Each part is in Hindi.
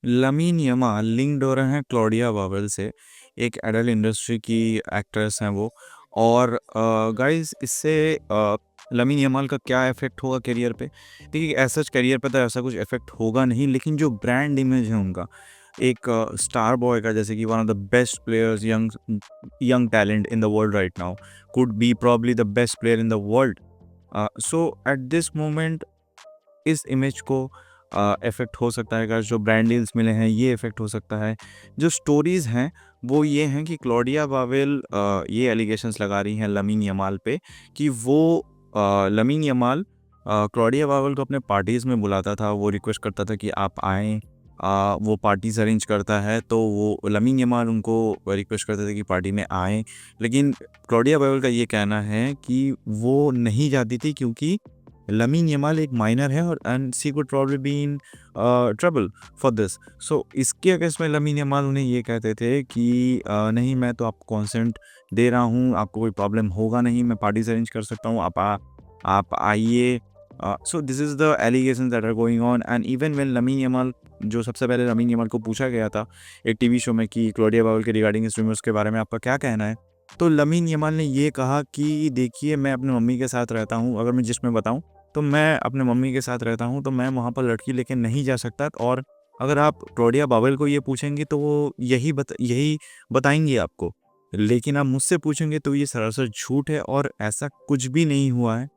लमीन यमाल लिंक्ड हो रहे हैं क्लॉडिया बावेल से। एक एडल्ट इंडस्ट्री की एक्ट्रेस हैं वो। और गाइस इससे लमीन यमाल का क्या इफेक्ट होगा करियर पे? देखिए ऐसा करियर पे तो ऐसा कुछ इफेक्ट होगा नहीं, लेकिन जो ब्रांड इमेज है उनका, एक स्टार बॉय का, जैसे कि one of the best players, young young talent in the world right now, could be probably the best player in the world. So at this moment इस इमेज को इफ़ेक्ट हो सकता है। अगर जो ब्रांड डील्स मिले हैं ये इफ़ेक्ट हो सकता है। जो स्टोरीज़ हैं वो ये हैं कि क्लॉडिया बावेल ये एलिगेशंस लगा रही हैं लमीन यमाल पे कि वो लमीन यमाल क्लॉडिया बावेल को अपने पार्टीज़ में बुलाता था, वो रिक्वेस्ट करता था कि आप आएँ। वो पार्टीज़ अरेंज करता है तो वो लमीन यमाल उनको रिक्वेस्ट करते थे कि पार्टी में आएँ। लेकिन क्लॉडिया बावेल का ये कहना है कि वो नहीं जाती थी क्योंकि लमीन यमाल एक माइनर है और and she could probably be in trouble for this. So इसके अगेंस्ट में लमीन यमाल उन्हें ये कहते थे कि नहीं, मैं तो आपको कॉन्सेंट दे रहा हूँ, आपको कोई प्रॉब्लम होगा नहीं, मैं पार्टीज अरेंज कर सकता हूँ, आप आइए। So this is the allegation that are going on. And even when Lamine Yamal, जो सबसे पहले लमीन यमाल को पूछा गया था एक टीवी शो में कि क्लॉडिया बावेल के रिगार्डिंग इस रूमर्स के बारे में आपका क्या कहना है, तो लमीन यमाल ने ये कहा कि देखिए, मैं अपनी मम्मी के साथ रहता हूँ, अगर मैं जिसमें बताऊँ तो मैं अपने मम्मी के साथ रहता हूँ, तो मैं वहाँ पर लड़की लेके नहीं जा सकता। और अगर आप क्लॉडिया बावेल को ये पूछेंगे तो वो यही बताएंगी आपको। लेकिन आप मुझसे पूछेंगे तो ये सरासर झूठ है और ऐसा कुछ भी नहीं हुआ है।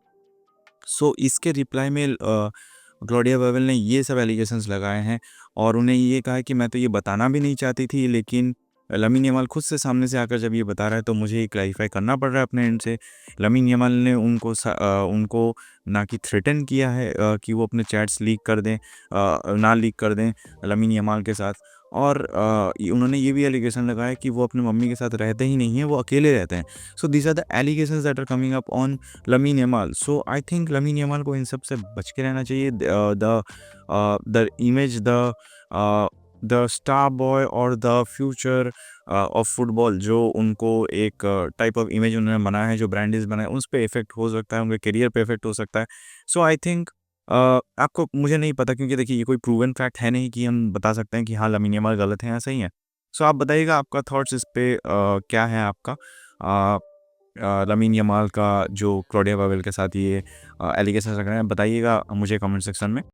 सो इसके रिप्लाई में क्लॉडिया बावेल ने ये सब एलिगेशंस लगाए हैं और उन्हें ये कहा है कि मैं तो ये बताना भी नहीं चाहती थी, लेकिन लमीन यमाल खुद से सामने से आकर जब ये बता रहा है तो मुझे ये क्लैरिफाई करना पड़ रहा है अपने एंड से। लमीन यमाल ने उनको ना कि थ्रेटन किया है कि वो अपने चैट्स लीक कर दें, ना लीक कर दें लमीन यमाल के साथ। और उन्होंने ये भी एलिगेशन लगाया कि वो अपनी मम्मी के साथ रहते ही नहीं हैं, वो अकेले रहते हैं। So these are the allegations that are coming up on Lamine Yamal. So I think Lamine Yamal को इन सब से बच के रहना चाहिए। The image, the star boy और द फ्यूचर ऑफ फुटबॉल, जो उनको एक टाइप ऑफ इमेज उन्होंने बनाया है, जो ब्रांडेज बनाया है, उस पर इफेक्ट हो सकता है, उनके करियर पे इफेक्ट हो सकता है। सो आई थिंक आपको, मुझे नहीं पता क्योंकि देखिए ये कोई प्रूवन फैक्ट है नहीं कि हम बता सकते हैं कि हाँ लमीन यमाल गलत है या सही है। सो आप बताइएगा आपका थॉट्स इस पे क्या है आपका। लमीन यमाल का जो क्लॉडिया बावेल के साथ ये एलिगेशन लग रहे हैं, बताइएगा मुझे कमेंट सेक्शन में।